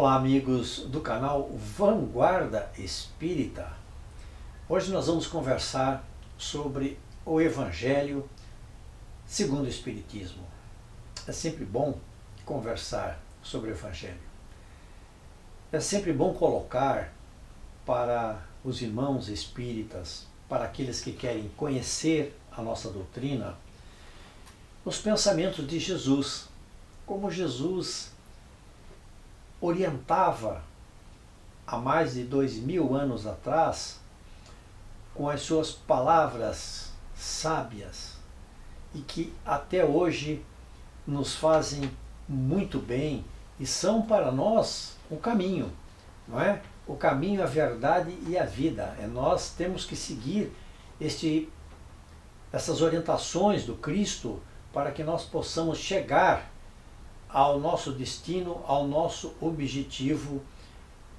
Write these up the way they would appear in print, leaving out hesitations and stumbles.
Olá, amigos do canal Vanguarda Espírita. Hoje nós vamos conversar sobre o Evangelho segundo o Espiritismo. É sempre bom conversar sobre o Evangelho. É sempre bom colocar para os irmãos espíritas, para aqueles que querem conhecer a nossa doutrina, os pensamentos de Jesus, como Jesus orientava há mais de 2000 anos atrás com as suas palavras sábias e que até hoje nos fazem muito bem e são para nós um caminho, não é? O caminho, a verdade e a vida. Nós temos que seguir essas orientações do Cristo para que nós possamos chegar ao nosso destino, ao nosso objetivo,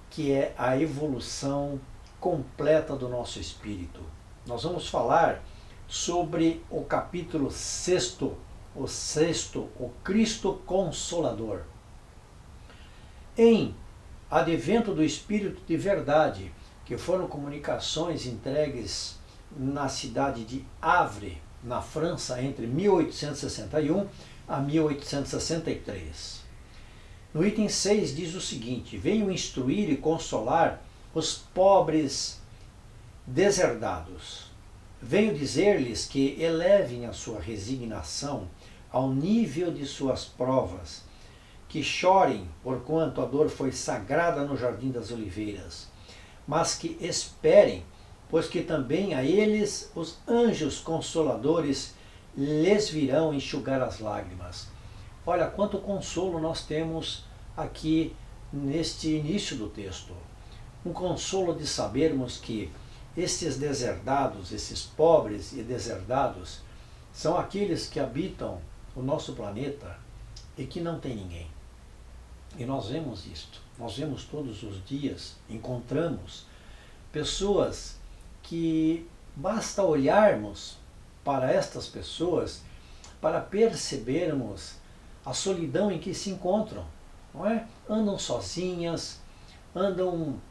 que é a evolução completa do nosso espírito. Nós vamos falar sobre o capítulo 6º, o Cristo Consolador. Em advento do Espírito de Verdade, que foram comunicações entregues na cidade de Havre, na França, entre 1861 a 1863. No item 6 diz o seguinte: venho instruir e consolar os pobres deserdados. Venho dizer-lhes que elevem a sua resignação ao nível de suas provas, que chorem, porquanto a dor foi sagrada no Jardim das Oliveiras, mas que esperem, pois que também a eles os anjos consoladores lhes virão enxugar as lágrimas. Olha quanto consolo nós temos aqui neste início do texto. Um consolo de sabermos que estes deserdados, esses pobres e deserdados, são aqueles que habitam o nosso planeta e que não tem ninguém. E nós vemos isto. Nós vemos todos os dias, encontramos pessoas que basta olharmos para estas pessoas para percebermos a solidão em que se encontram, não é? Andam sozinhas, andam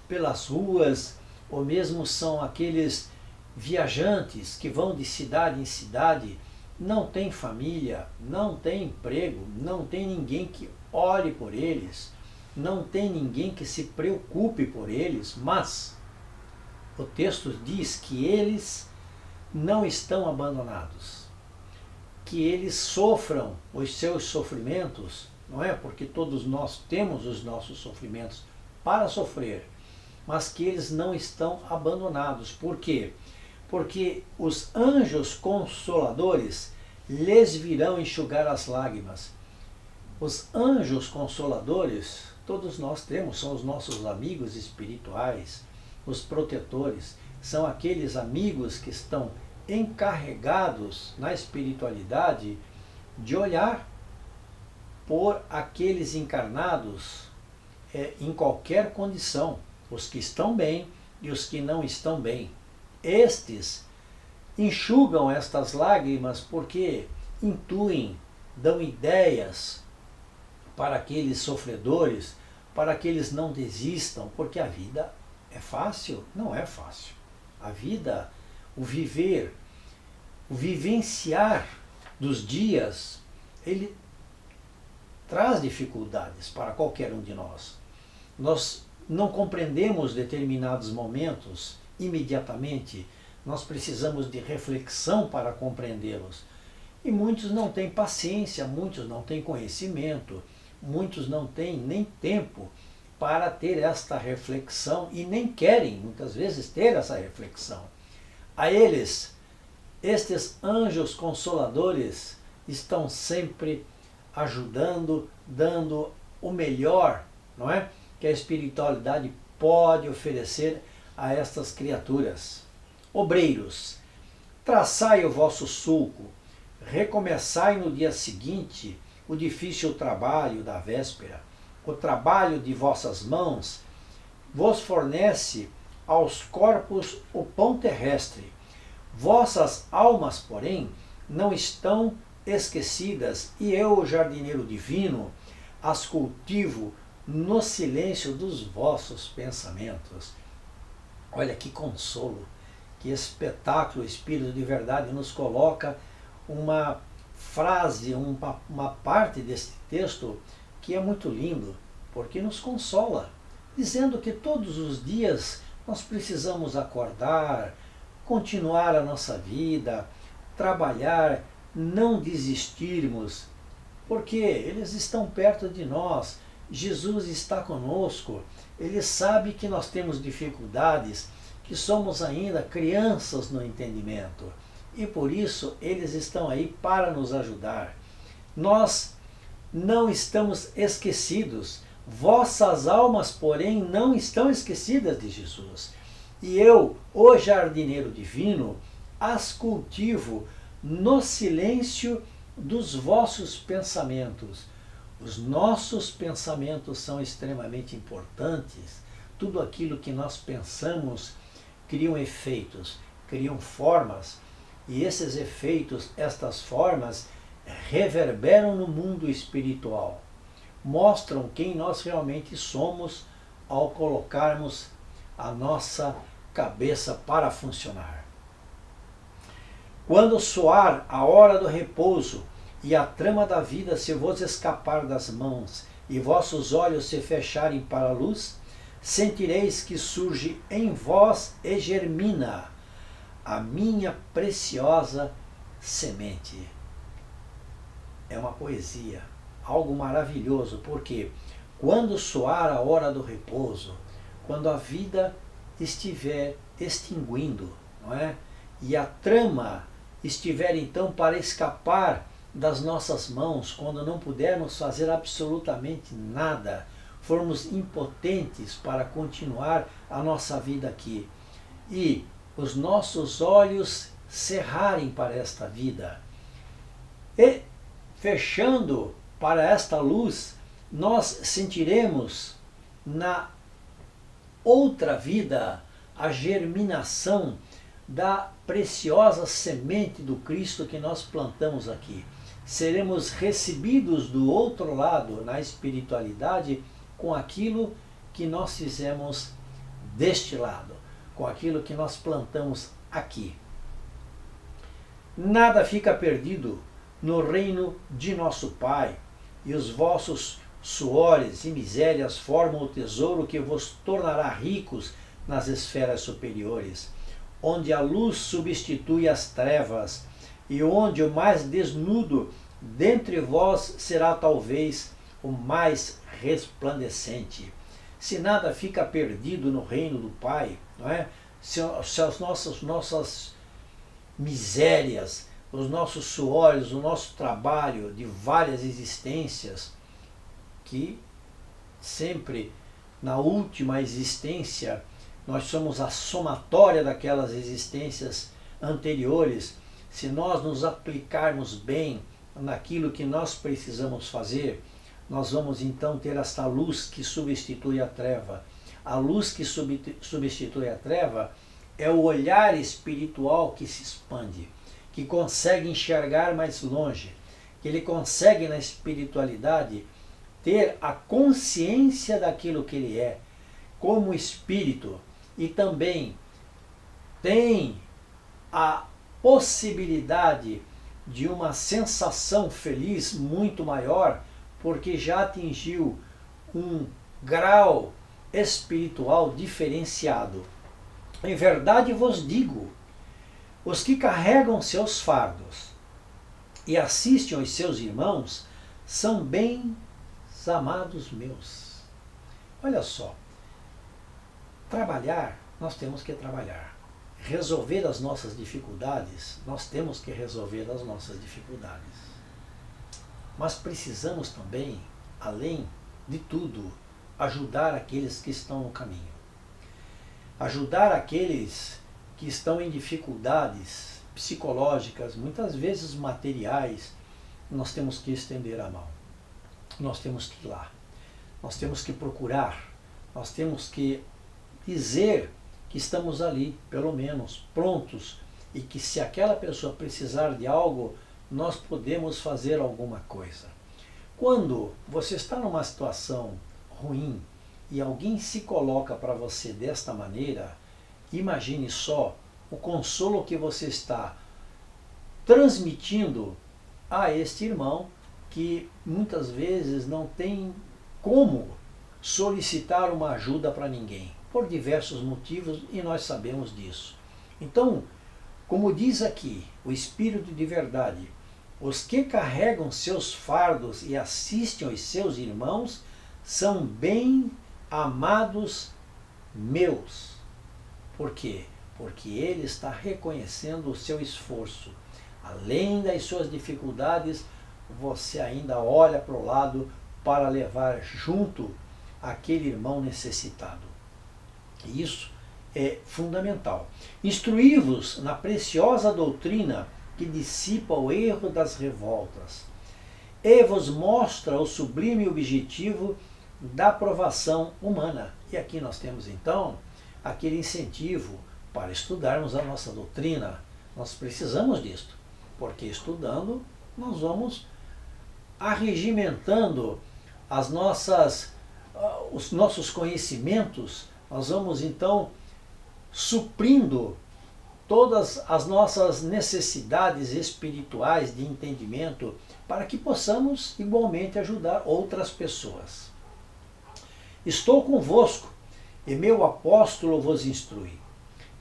pelas ruas, ou mesmo são aqueles viajantes que vão de cidade em cidade, não tem família, não tem emprego, não tem ninguém que ore por eles, não tem ninguém que se preocupe por eles, mas o texto diz que eles não estão abandonados, que eles sofram os seus sofrimentos, não é? Porque todos nós temos os nossos sofrimentos para sofrer, mas que eles não estão abandonados. Por quê? Porque os anjos consoladores lhes virão enxugar as lágrimas. Os anjos consoladores, todos nós temos, são os nossos amigos espirituais, os protetores, são aqueles amigos que estão encarregados na espiritualidade de olhar por aqueles encarnados em qualquer condição, os que estão bem e os que não estão bem. Estes enxugam estas lágrimas porque intuem, dão ideias para aqueles sofredores, para que eles não desistam, porque a vida é fácil? Não é fácil. A vida, o viver, o vivenciar dos dias, ele traz dificuldades para qualquer um de nós. Nós não compreendemos determinados momentos imediatamente, nós precisamos de reflexão para compreendê-los. E muitos não têm paciência, muitos não têm conhecimento, muitos não têm nem tempo para ter esta reflexão e nem querem, muitas vezes, ter essa reflexão. A eles, estes anjos consoladores estão sempre ajudando, dando o melhor, não é? Que a espiritualidade pode oferecer a estas criaturas. Obreiros, traçai o vosso sulco, recomeçai no dia seguinte o difícil trabalho da véspera. O trabalho de vossas mãos vos fornece aos corpos o pão terrestre. Vossas almas, porém, não estão esquecidas, e eu, o jardineiro divino, as cultivo no silêncio dos vossos pensamentos. Olha que consolo, que espetáculo o Espírito de verdade nos coloca uma frase, uma parte desse texto que é muito lindo, porque nos consola, dizendo que todos os dias nós precisamos acordar, continuar a nossa vida, trabalhar, não desistirmos, porque eles estão perto de nós, Jesus está conosco, ele sabe que nós temos dificuldades, que somos ainda crianças no entendimento, e por isso eles estão aí para nos ajudar. Nós não estamos esquecidos, vossas almas, porém, não estão esquecidas de Jesus. E eu, o jardineiro divino, as cultivo no silêncio dos vossos pensamentos. Os nossos pensamentos são extremamente importantes. Tudo aquilo que nós pensamos criam efeitos, criam formas, e esses efeitos, estas formas, reverberam no mundo espiritual. Mostram quem nós realmente somos ao colocarmos a nossa cabeça para funcionar. Quando soar a hora do repouso e a trama da vida se vos escapar das mãos e vossos olhos se fecharem para a luz, sentireis que surge em vós e germina a minha preciosa semente. É uma poesia, algo maravilhoso, porque quando soar a hora do repouso, quando a vida estiver extinguindo, não é? E a trama estiver então para escapar das nossas mãos, quando não pudermos fazer absolutamente nada, formos impotentes para continuar a nossa vida aqui, e os nossos olhos cerrarem para esta vida, e fechando para esta luz, nós sentiremos na outra vida a germinação da preciosa semente do Cristo que nós plantamos aqui. Seremos recebidos do outro lado, na espiritualidade, com aquilo que nós fizemos deste lado, com aquilo que nós plantamos aqui. Nada fica perdido no reino de nosso Pai, e os vossos suores e misérias formam o tesouro que vos tornará ricos nas esferas superiores, onde a luz substitui as trevas, e onde o mais desnudo dentre vós será talvez o mais resplandecente. Se nada fica perdido no reino do Pai, não é? Se as nossas misérias, os nossos suores, o nosso trabalho de várias existências, que sempre na última existência nós somos a somatória daquelas existências anteriores, se nós nos aplicarmos bem naquilo que nós precisamos fazer, nós vamos então ter esta luz que substitui a treva. A luz que substitui a treva é o olhar espiritual que se expande, que consegue enxergar mais longe, que ele consegue na espiritualidade ter a consciência daquilo que ele é, como espírito, e também tem a possibilidade de uma sensação feliz muito maior, porque já atingiu um grau espiritual diferenciado. Em verdade vos digo, os que carregam seus fardos e assistem aos seus irmãos são bem amados meus. Olha só, trabalhar, nós temos que trabalhar. Resolver as nossas dificuldades, nós temos que resolver as nossas dificuldades. Mas precisamos também, além de tudo, ajudar aqueles que estão no caminho. Ajudar aqueles que estão em dificuldades psicológicas, muitas vezes materiais, nós temos que estender a mão. Nós temos que ir lá. Nós temos que procurar. Nós temos que dizer que estamos ali, pelo menos, prontos, e que se aquela pessoa precisar de algo, nós podemos fazer alguma coisa. Quando você está numa situação ruim e alguém se coloca para você desta maneira, imagine só o consolo que você está transmitindo a este irmão que muitas vezes não tem como solicitar uma ajuda para ninguém, por diversos motivos, e nós sabemos disso. Então, como diz aqui o Espírito de verdade, os que carregam seus fardos e assistem aos seus irmãos são bem amados meus. Por quê? Porque ele está reconhecendo o seu esforço. Além das suas dificuldades, você ainda olha para o lado para levar junto aquele irmão necessitado. E isso é fundamental. Instruí-vos na preciosa doutrina que dissipa o erro das revoltas e vos mostra o sublime objetivo da aprovação humana. E aqui nós temos então aquele incentivo para estudarmos a nossa doutrina. Nós precisamos disto, porque estudando nós vamos arregimentando os nossos conhecimentos, nós vamos então suprindo todas as nossas necessidades espirituais de entendimento para que possamos igualmente ajudar outras pessoas. Estou convosco e meu apóstolo vos instrui.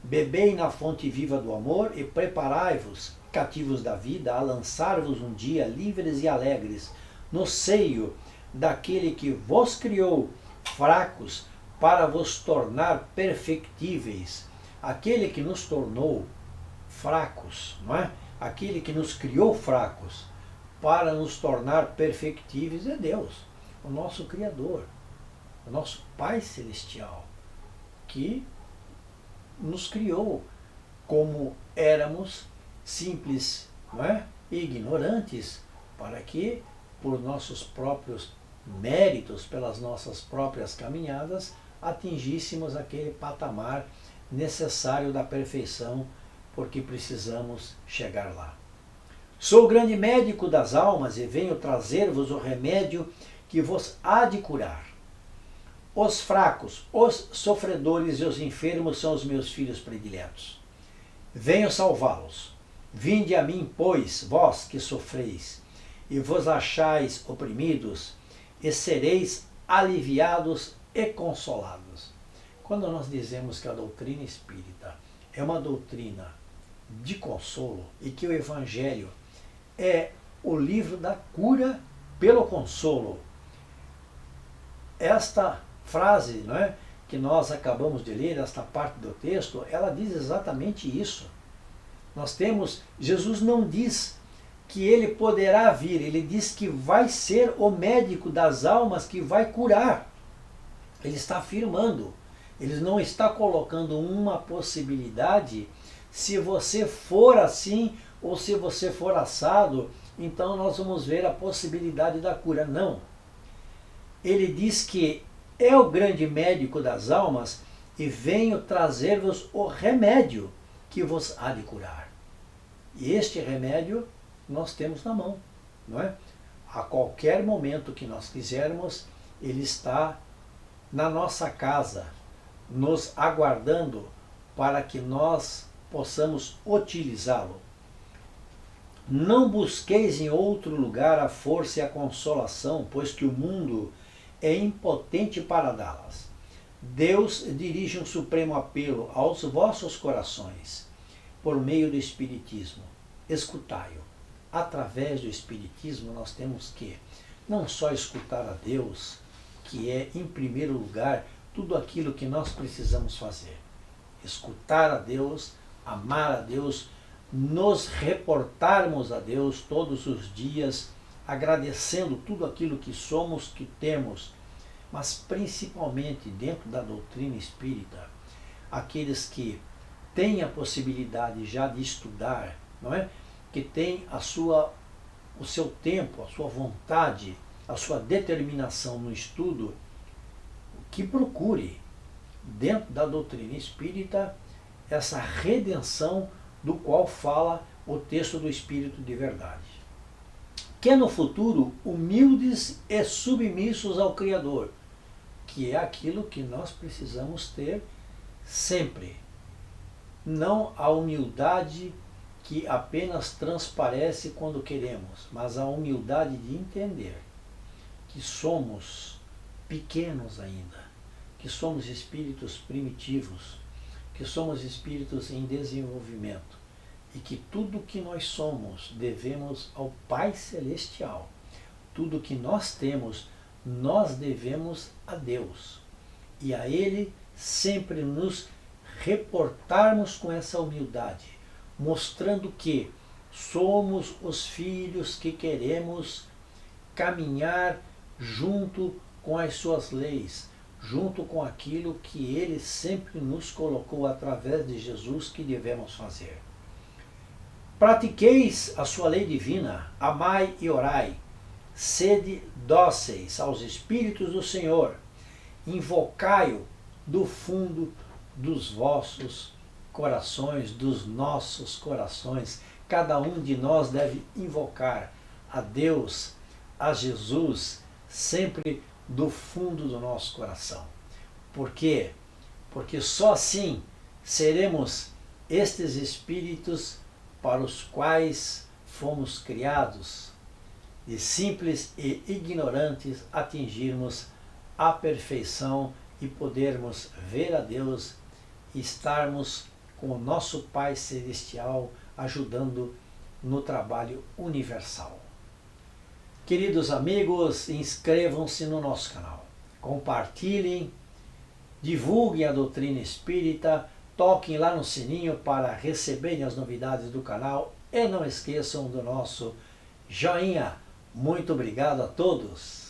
Bebei na fonte viva do amor e preparai-vos, cativos da vida, a lançar-vos um dia livres e alegres no seio daquele que vos criou fracos para vos tornar perfectíveis. Aquele que nos tornou fracos, não é? Aquele que nos criou fracos para nos tornar perfectíveis é Deus, o nosso Criador, o nosso Pai Celestial, que nos criou como éramos simples, não é? E ignorantes, para que por nossos próprios méritos, pelas nossas próprias caminhadas, atingíssemos aquele patamar necessário da perfeição, porque precisamos chegar lá. Sou o grande médico das almas e venho trazer-vos o remédio que vos há de curar. Os fracos, os sofredores e os enfermos são os meus filhos prediletos. Venho salvá-los. Vinde a mim, pois, vós que sofreis, e vos achais oprimidos, e sereis aliviados e consolados. Quando nós dizemos que a doutrina espírita é uma doutrina de consolo e que o Evangelho é o livro da cura pelo consolo, esta frase, não é, que nós acabamos de ler, esta parte do texto, ela diz exatamente isso. Nós temos, Jesus não diz que ele poderá vir, ele diz que vai ser o médico das almas que vai curar. Ele está afirmando, ele não está colocando uma possibilidade, se você for assim ou se você for assado, então nós vamos ver a possibilidade da cura. Não. Ele diz que é o grande médico das almas e venho trazer-vos o remédio que vos há de curar. E este remédio nós temos na mão, não é? A qualquer momento que nós quisermos, ele está na nossa casa, nos aguardando para que nós possamos utilizá-lo. Não busqueis em outro lugar a força e a consolação, pois que o mundo é impotente para dá-las. Deus dirige um supremo apelo aos vossos corações, por meio do Espiritismo. Escutai-o. Através do Espiritismo nós temos que não só escutar a Deus, que é em primeiro lugar tudo aquilo que nós precisamos fazer. Escutar a Deus, amar a Deus, nos reportarmos a Deus todos os dias, agradecendo tudo aquilo que somos, que temos, mas principalmente dentro da doutrina espírita, aqueles que têm a possibilidade já de estudar, não é? Que têm o seu tempo, a sua vontade, a sua determinação no estudo, que procure, dentro da doutrina espírita, essa redenção do qual fala o texto do Espírito de Verdade. Que no futuro, humildes e submissos ao Criador, que é aquilo que nós precisamos ter sempre. Não a humildade que apenas transparece quando queremos, mas a humildade de entender que somos pequenos ainda, que somos espíritos primitivos, que somos espíritos em desenvolvimento e que tudo que nós somos devemos ao Pai Celestial. Tudo que nós temos, nós devemos a Deus. E a Ele sempre nos reportarmos com essa humildade, mostrando que somos os filhos que queremos caminhar junto com as suas leis, junto com aquilo que Ele sempre nos colocou através de Jesus que devemos fazer. Pratiqueis a sua lei divina, amai e orai, sede dóceis aos Espíritos do Senhor, invocai-o do fundo dos vossos corações, dos nossos corações. Cada um de nós deve invocar a Deus, a Jesus, sempre do fundo do nosso coração. Por quê? Porque só assim seremos estes espíritos para os quais fomos criados, de simples e ignorantes atingirmos a perfeição e podermos ver a Deus e estarmos com o nosso Pai Celestial ajudando no trabalho universal. Queridos amigos, inscrevam-se no nosso canal, compartilhem, divulguem a doutrina espírita, toquem lá no sininho para receberem as novidades do canal e não esqueçam do nosso joinha. Muito obrigado a todos!